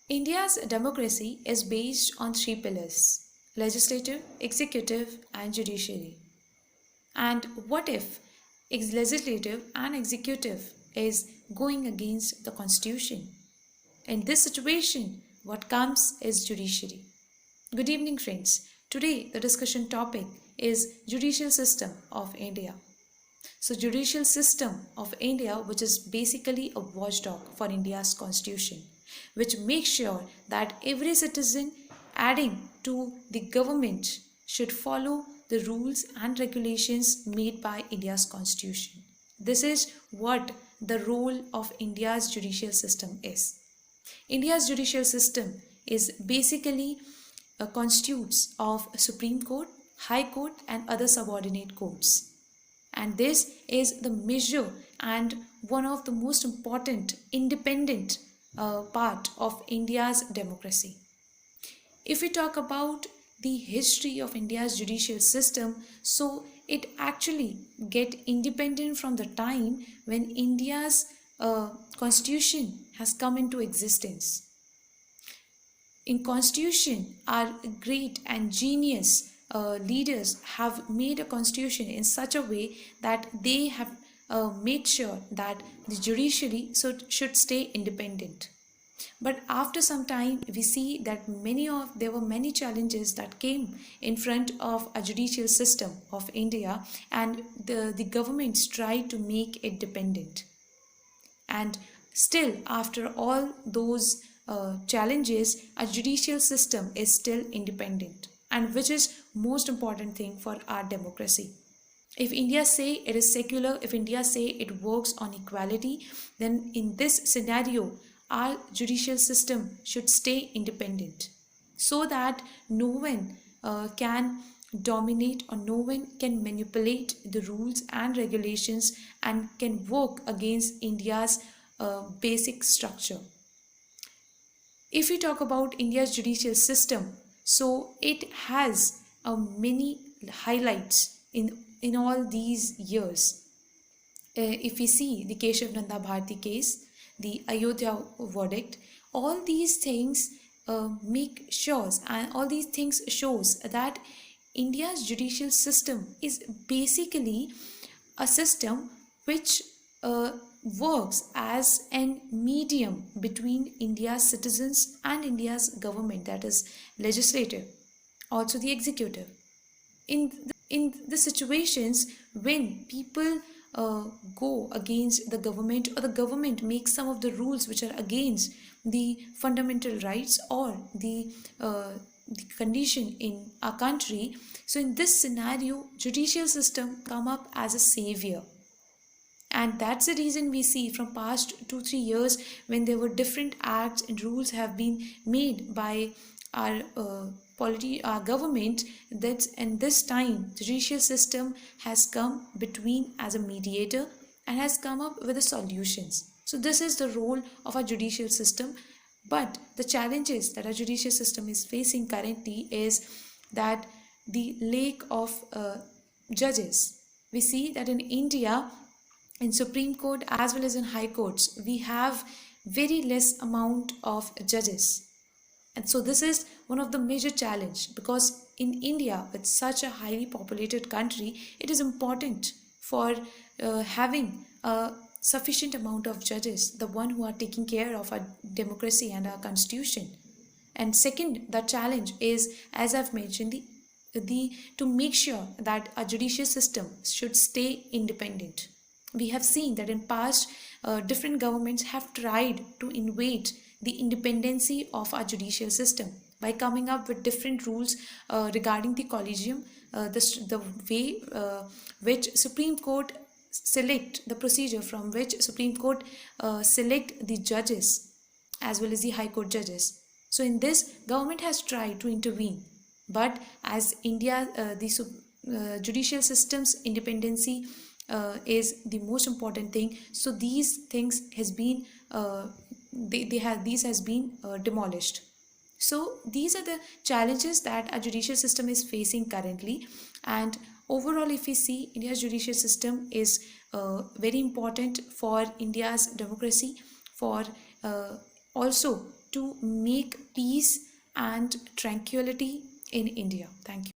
India's democracy is based on three pillars: legislative, executive, and judiciary. And what if legislative and executive is going against the constitution? In this situation, what comes is judiciary. Good evening, friends. Today, the discussion topic is Judicial System of India. So, Judicial System of India, which is basically a watchdog for India's constitution, which makes sure that every citizen adding to the government should follow the rules and regulations made by India's constitution. This is what the role of India's judicial system is. India's judicial system is basically constitutes of Supreme Court, High Court and other subordinate courts. And this is the measure and one of the most important independent part of India's democracy. If we talk about the history of India's judicial system, so it actually get independent from the time when India's constitution has come into existence. In constitution, our great and genius leaders have made a constitution in such a way that they have made sure that the judiciary should stay independent. But after some time, we see that there were many challenges that came in front of a judicial system of India, and the governments tried to make it dependent. And still, after all those challenges, a judicial system is still independent, and which is most important thing for our democracy. If India say it is secular, if India say it works on equality, then in this scenario, our judicial system should stay independent so that no one can dominate or no one can manipulate the rules and regulations and can work against India's basic structure. If we talk about India's judicial system, so it has many highlights in all these years. If we see the Keshav Nanda Bharti case, the Ayodhya verdict, all these things make shows, and all these things shows that India's judicial system is basically a system which works as a medium between India's citizens and India's government, that is legislative, also the executive. In the situations when people go against the government, or the government makes some of the rules which are against the fundamental rights or the condition in our country, so in this scenario, judicial system come up as a savior. And that's the reason we see from past 2-3 years when there were different acts and rules have been made by our government, that in this time judicial system has come between as a mediator and has come up with the solutions. So this is the role of our judicial system. But the challenges that our judicial system is facing currently is that the lack of judges. We see that in India, in Supreme Court as well as in High Courts, we have very less amount of judges. And so this is one of the major challenge, because in India, with such a highly populated country, it is important for having a sufficient amount of judges, the one who are taking care of our democracy and our constitution. And second, the challenge is, as I've mentioned, to make sure that our judicial system should stay independent. We have seen that in past, different governments have tried to invade the independency of our judicial system by coming up with different rules regarding the collegium, the way which Supreme Court select, the procedure from which Supreme Court select the judges as well as the High Court judges. So in this, government has tried to intervene, but as India, the judicial system's independency is the most important thing. So these things has been these has been demolished. So these are the challenges that our judicial system is facing currently. And overall, if we see, India's judicial system is very important for India's democracy, for also to make peace and tranquility in India. Thank you.